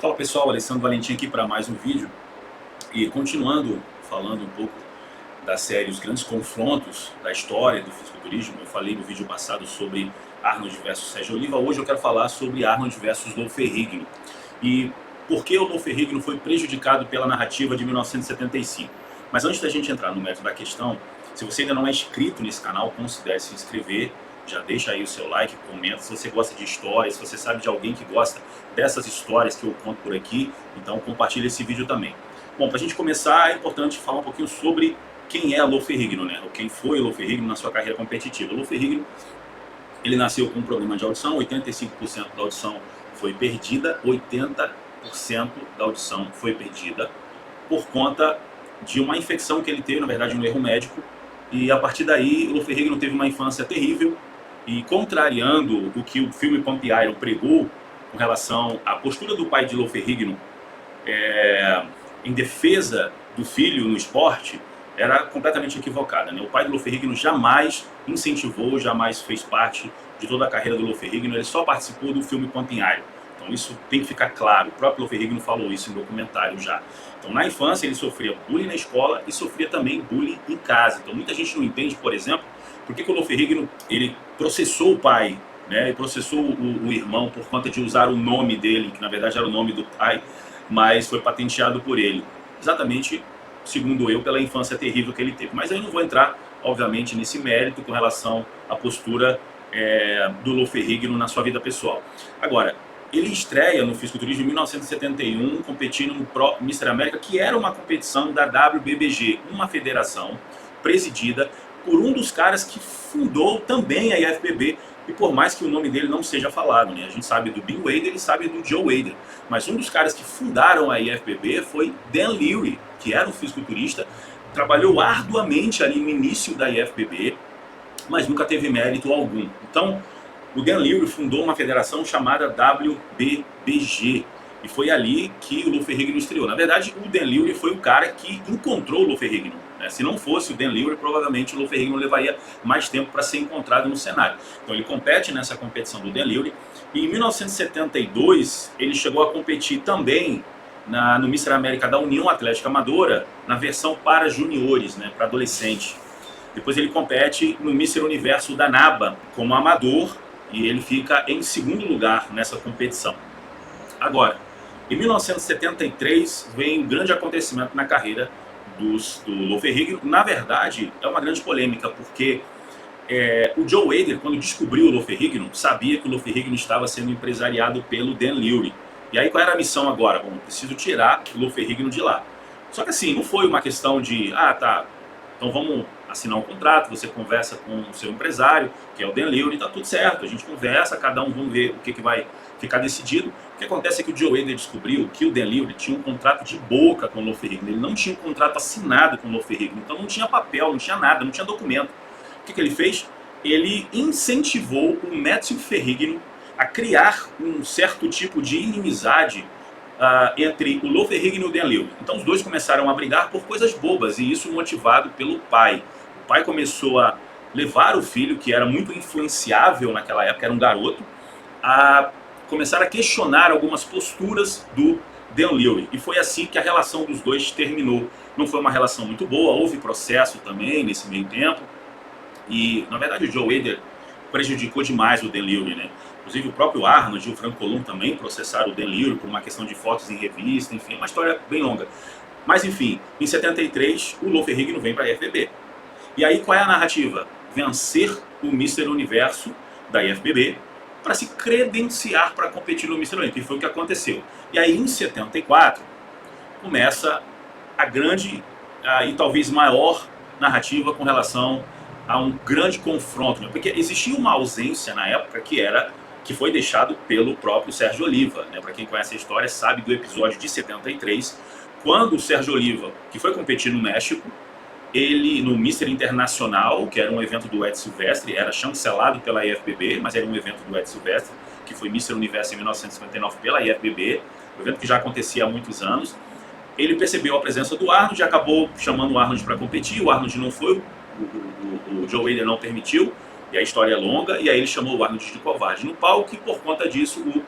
Fala pessoal, Alessandro Valentim aqui para mais um vídeo e continuando falando um pouco da série Os Grandes Confrontos da história do fisiculturismo. Eu falei no vídeo passado sobre Arnold versus Sérgio Oliva. Hoje eu quero falar sobre Arnold versus Lou Ferrigno e por que o Lou Ferrigno foi prejudicado pela narrativa de 1975. Mas antes da gente entrar no mérito da questão, se você ainda não é inscrito nesse canal, considere se inscrever. Já deixa aí o seu like, comenta se você gosta de histórias, se você sabe de alguém que gosta dessas histórias que eu conto por aqui, então compartilha esse vídeo também. Bom, para a gente começar, é importante falar um pouquinho sobre quem é Lou Ferrigno, né? Ou quem foi Lou Ferrigno na sua carreira competitiva. Lou Ferrigno, ele nasceu com um problema de audição, 85% da audição foi perdida, 80% da audição foi perdida por conta de uma infecção que ele teve, na verdade um erro médico, e a partir daí Lou Ferrigno teve uma infância terrível. E contrariando o que o filme Pump Iron pregou com relação à postura do pai de Lou Ferrigno em defesa do filho no esporte, era completamente equivocada, né? O pai do Lou Ferrigno jamais incentivou, jamais fez parte de toda a carreira do Lou Ferrigno, ele só participou do filme Pump Iron. Então isso tem que ficar claro, o próprio Lou Ferrigno falou isso em documentário já. Então na infância ele sofria bullying na escola e sofria também bullying em casa. Então muita gente não entende, por exemplo, por que o Lou Ferrigno ele processou o pai, né, e processou o irmão por conta de usar o nome dele, que na verdade era o nome do pai, mas foi patenteado por ele. Exatamente, segundo eu, pela infância terrível que ele teve. Mas eu não vou entrar, obviamente, nesse mérito com relação à postura do Lou Ferrigno na sua vida pessoal. Agora, ele estreia no fisiculturismo em 1971, competindo no Pro Mr. América, que era uma competição da WBBG, uma federação presidida por um dos caras que fundou também a IFBB, e por mais que o nome dele não seja falado, né? A gente sabe do Bill Wader e sabe do Joe Wader, mas um dos caras que fundaram a IFBB foi Dan Leary, que era um fisiculturista, trabalhou arduamente ali no início da IFBB, mas nunca teve mérito algum. Então, o Dan Leary fundou uma federação chamada WBBG, e foi ali que o Lou Ferrigno estreou. Na verdade, o Dan Leary foi o cara que encontrou o Lou Ferrigno, né? Se não fosse o Dan Leary, provavelmente o Lou Ferrigno levaria mais tempo para ser encontrado no cenário. Então ele compete nessa competição do Dan Leary, e em 1972 ele chegou a competir também no Mr. América da União Atlética Amadora, na versão para juniores, né, para adolescente. Depois ele compete no Mr. Universo da NABA como amador, e ele fica em segundo lugar nessa competição. Agora, em 1973 vem um grande acontecimento na carreira do Lou Ferrigno. Na verdade, é uma grande polêmica, porque o Joe Wader, quando descobriu o Lou Ferrigno, sabia que o Lou Ferrigno estava sendo empresariado pelo Dan Leary. E aí qual era a missão agora? Bom, preciso tirar o Lou Ferrigno de lá. Só que assim, não foi uma questão de, tá, então vamos assinar um contrato, você conversa com o seu empresário, que é o Dan Leary, tá tudo certo, a gente conversa, cada um vamos ver o que vai ficar decidido. O que acontece é que o Joe Wader descobriu que o Dan Leary tinha um contrato de boca com o Lou Ferrigno, ele não tinha um contrato assinado com o Lou Ferrigno, então não tinha papel, não tinha nada, não tinha documento. O que ele fez? Ele incentivou o Matthew Ferrigno a criar um certo tipo de inimizade entre o Lou Ferrigno e o Dan Leary. Então os dois começaram a brigar por coisas bobas, e isso motivado pelo pai. O pai começou a levar o filho, que era muito influenciável naquela época, era um garoto, a começar a questionar algumas posturas do Dan Leary. E foi assim que a relação dos dois terminou. Não foi uma relação muito boa, houve processo também nesse meio tempo. E, na verdade, o Joe Wader prejudicou demais o Dan Leary, né? Inclusive o próprio Arnold e o Frank Column também processaram o Dan Leary por uma questão de fotos em revista, enfim, uma história bem longa. Mas, enfim, em 73, o Lou Ferrigno vem para a IFBB. E aí, qual é a narrativa? Vencer o Mr. Universo da IFBB para se credenciar para competir no Mr. Olímpia, que foi o que aconteceu. E aí, em 74, começa a grande e talvez maior narrativa com relação a um grande confronto, né? Porque existia uma ausência na época que foi deixado pelo próprio Sérgio Oliva, né? Para quem conhece a história sabe do episódio de 73, quando o Sérgio Oliva, que foi competir no México, ele no Mr. Internacional, que era um evento do Ed Silvestre, era chancelado pela IFBB, mas era um evento do Ed Silvestre, que foi Mr. Universo em 1959 pela IFBB, um evento que já acontecia há muitos anos. Ele percebeu a presença do Arnold e acabou chamando o Arnold para competir. O Arnold não foi, o Joe Wader não permitiu, e a história é longa, e aí ele chamou o Arnold de covarde no palco, e por conta disso o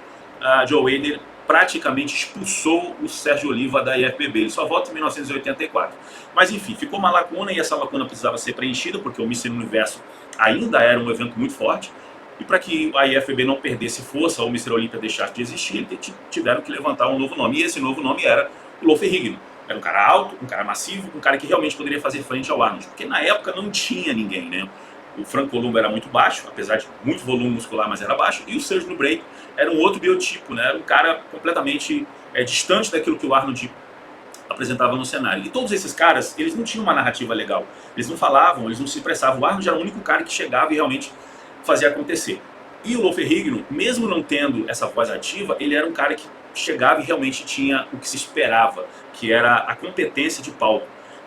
Joe Wader praticamente expulsou o Sérgio Oliva da IFBB. Ele só volta em 1984. Mas enfim, ficou uma lacuna e essa lacuna precisava ser preenchida, porque o Mr. Universo ainda era um evento muito forte. E para que a IFBB não perdesse força ou o Mr. Olympia deixasse de existir, tiveram que levantar um novo nome. E esse novo nome era o Low Ferrigno. Era um cara alto, um cara massivo, um cara que realmente poderia fazer frente ao Arnold. Porque na época não tinha ninguém, né? O Frank Columbo era muito baixo, apesar de muito volume muscular, mas era baixo. E o Serge Nubret era um outro biotipo, né? Era um cara completamente distante daquilo que o Arnold apresentava no cenário. E todos esses caras, eles não tinham uma narrativa legal. Eles não falavam, eles não se expressavam. O Arnold era o único cara que chegava e realmente fazia acontecer. E o Low Ferrigno, mesmo não tendo essa voz ativa, ele era um cara que chegava e realmente tinha o que se esperava, que era a competência de palco.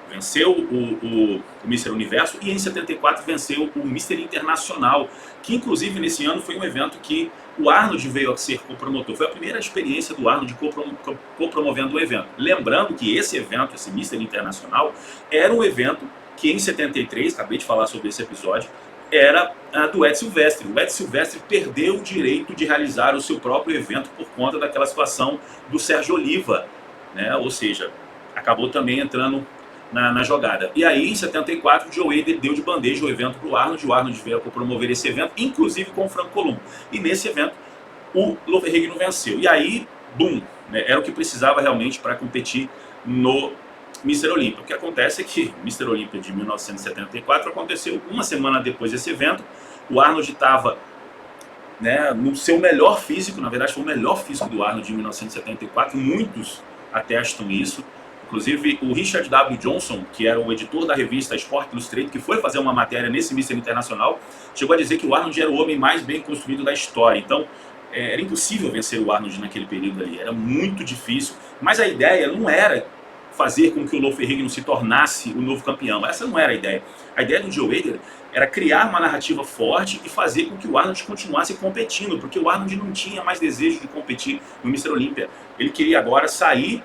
Venceu o Mr. Universo e em 74 venceu o Mr. Internacional, que inclusive nesse ano foi um evento que o Arnold veio a ser copromotor. Foi a primeira experiência do Arnold copromovendo o evento. Lembrando que esse evento, esse Mr. Internacional, era um evento que em 73, acabei de falar sobre esse episódio, era do Ed Silvestre. O Ed Silvestre perdeu o direito de realizar o seu próprio evento por conta daquela situação do Sérgio Oliva, né? Ou seja, acabou também entrando na jogada. E aí, em 74, o Joe Hader deu de bandeja o evento para o Arnold veio a promover esse evento, inclusive com o Frank Columbo. E nesse evento, o Low Ferrigno venceu. E aí, boom, né, era o que precisava realmente para competir no Mr. Olympia. O que acontece é que o Mr. Olympia de 1974 aconteceu uma semana depois desse evento. O Arnold estava, né, no seu melhor físico, na verdade foi o melhor físico do Arnold em 1974, muitos atestam isso. Inclusive o Richard W. Johnson, que era o editor da revista Sport Illustrated, que foi fazer uma matéria nesse Mr. Internacional, chegou a dizer que o Arnold era o homem mais bem construído da história. Então era impossível vencer o Arnold naquele período ali, era muito difícil. Mas a ideia não era fazer com que o Low Ferrigno se tornasse o novo campeão. Essa não era a ideia. A ideia do Joe Hader era criar uma narrativa forte e fazer com que o Arnold continuasse competindo, porque o Arnold não tinha mais desejo de competir no Mr. Olympia. Ele queria agora sair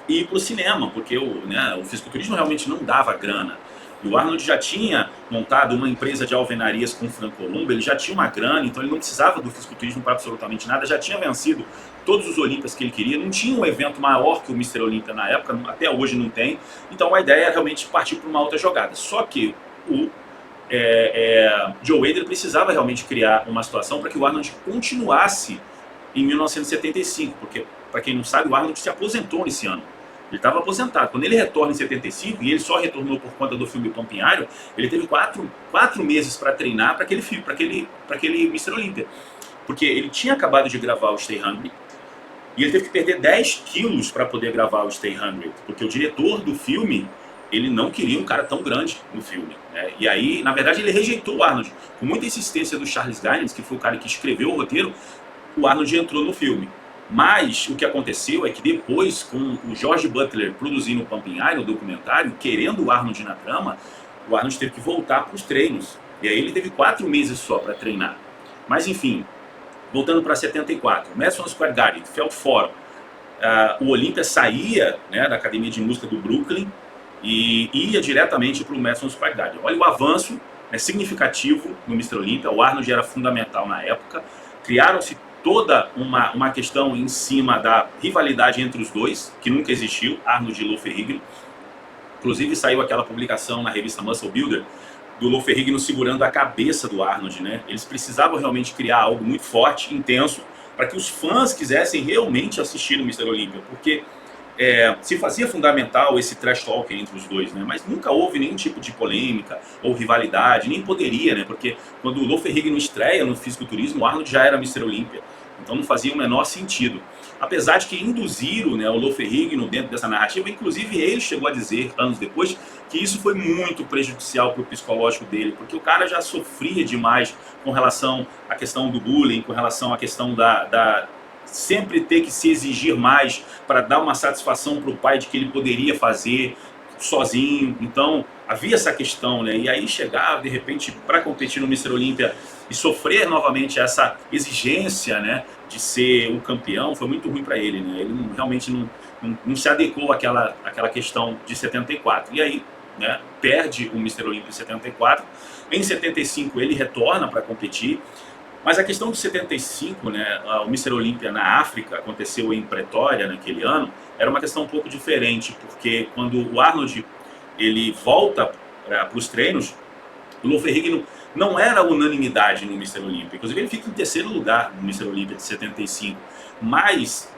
e ir para o cinema, porque o fisiculturismo realmente não dava grana. E o Arnold já tinha montado uma empresa de alvenarias com o Frank Columbo, ele já tinha uma grana, então ele não precisava do fisiculturismo para absolutamente nada, já tinha vencido todos os Olímpias que ele queria, não tinha um evento maior que o Mr. Olympia na época, até hoje não tem, então a ideia é realmente partir para uma outra jogada. Só que o Joe Hader precisava realmente criar uma situação para que o Arnold continuasse em 1975, porque, para quem não sabe, o Arnold se aposentou nesse ano. Ele estava aposentado. Quando ele retorna em 75, e ele só retornou por conta do filme Pumping Iron, ele teve quatro meses para treinar para aquele Mr. Olympia. Porque ele tinha acabado de gravar o Stay Hungry, e ele teve que perder 10 quilos para poder gravar o Stay Hungry, porque o diretor do filme, ele não queria um cara tão grande no filme, né? E aí, na verdade, ele rejeitou o Arnold. Com muita insistência do Charles Gaines, que foi o cara que escreveu o roteiro, o Arnold entrou no filme. Mas o que aconteceu é que depois, com o George Butler produzindo o Pumping Iron, o documentário, querendo o Arnold na trama, o Arnold teve que voltar para os treinos. E aí ele teve 4 meses só para treinar. Mas enfim, voltando para 74, Madison Square Garden, Felt Forum, o Olympia saía, né, da Academia de Música do Brooklyn e ia diretamente para o Madison Square Garden. Olha o avanço, né, significativo no Mr. Olympia, o Arnold era fundamental na época, criaram-se toda uma questão em cima da rivalidade entre os dois, que nunca existiu, Arnold e Low Ferrigno. Inclusive saiu aquela publicação na revista Muscle Builder, do Low Ferrigno segurando a cabeça do Arnold, né? Eles precisavam realmente criar algo muito forte, intenso, para que os fãs quisessem realmente assistir o Mr. Olympia, porque se fazia fundamental esse trash talk entre os dois, né? Mas nunca houve nenhum tipo de polêmica ou rivalidade, nem poderia, né? Porque quando o Low Ferrigno estreia no fisiculturismo, o Arnold já era Mr. Olympia, então não fazia o menor sentido. Apesar de que induziram, né, o Low Ferrigno dentro dessa narrativa, inclusive ele chegou a dizer, anos depois, que isso foi muito prejudicial para o psicológico dele, porque o cara já sofria demais com relação à questão do bullying, com relação à questão da sempre ter que se exigir mais para dar uma satisfação para o pai de que ele poderia fazer sozinho. Então havia essa questão, né? E aí chegar de repente para competir no Mr. Olympia e sofrer novamente essa exigência, né, de ser o campeão, foi muito ruim para ele, né? Ele realmente não se adequou àquela questão de 74. E aí, né, perde o Mr. Olympia em 74. Em 75 ele retorna para competir. Mas a questão de 75, né, o Mr. Olympia na África, aconteceu em Pretória naquele ano, era uma questão um pouco diferente, porque quando o Arnold ele volta para os treinos, o Lou Ferrigno não era unanimidade no Mr. Olympia. Inclusive ele fica em terceiro lugar no Mr. Olympia de 75. Mas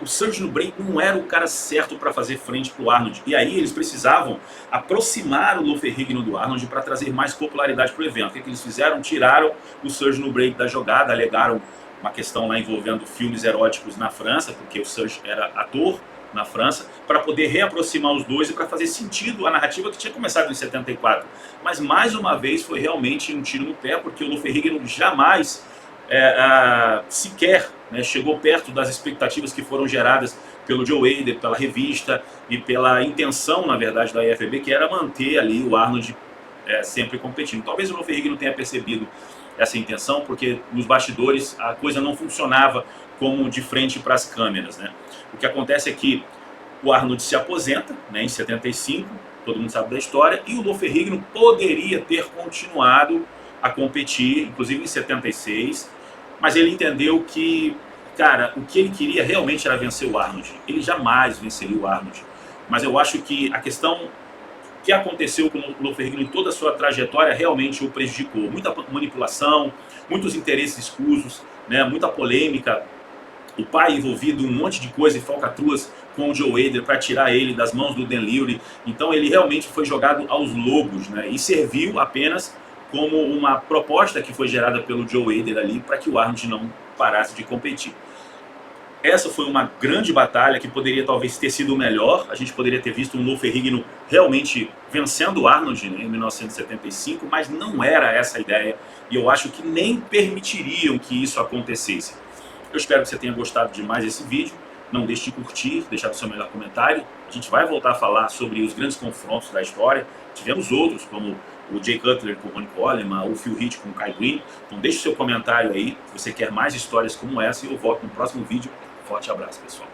o Serge Nubret não era o cara certo para fazer frente para o Arnold. E aí eles precisavam aproximar o Lou Ferrigno do Arnold para trazer mais popularidade para o evento. O que eles fizeram? Tiraram o Serge Nubret da jogada, alegaram uma questão lá envolvendo filmes eróticos na França, porque o Serge era ator na França, para poder reaproximar os dois e para fazer sentido a narrativa que tinha começado em 74. Mas mais uma vez foi realmente um tiro no pé, porque o Lou Ferrigno jamais sequer, né, chegou perto das expectativas que foram geradas pelo Joe Hader, pela revista e pela intenção, na verdade, da IFBB, que era manter ali o Arnold sempre competindo. Talvez o Lou Ferrigno tenha percebido essa intenção, porque nos bastidores a coisa não funcionava como de frente para as câmeras, né? O que acontece é que o Arnold se aposenta, né, em 75, todo mundo sabe da história, e o Lou Ferrigno poderia ter continuado a competir, inclusive em 76, mas ele entendeu que, cara, o que ele queria realmente era vencer o Arnold. Ele jamais venceria o Arnold. Mas eu acho que a questão que aconteceu com o Lou Ferrigno em toda a sua trajetória realmente o prejudicou. Muita manipulação, muitos interesses escusos, né, muita polêmica, o pai envolvido em um monte de coisa e falcatruas com o Joe Hader para tirar ele das mãos do Dan Lewry. Então ele realmente foi jogado aos lobos, né, e serviu apenas como uma proposta que foi gerada pelo Joe Hader ali para que o Arnold não parasse de competir. Essa foi uma grande batalha que poderia talvez ter sido melhor. A gente poderia ter visto um Lou Ferrigno realmente vencendo o Arnold, né, em 1975, mas não era essa a ideia. E eu acho que nem permitiriam que isso acontecesse. Eu espero que você tenha gostado demais desse vídeo. Não deixe de curtir, deixar o seu melhor comentário. A gente vai voltar a falar sobre os grandes confrontos da história. Tivemos outros, como o Jay Cutler com o Ronnie Coleman, o Phil Heath com o Kai Greene. Então deixe o seu comentário aí, se você quer mais histórias como essa, e eu volto no próximo vídeo. Forte abraço, pessoal.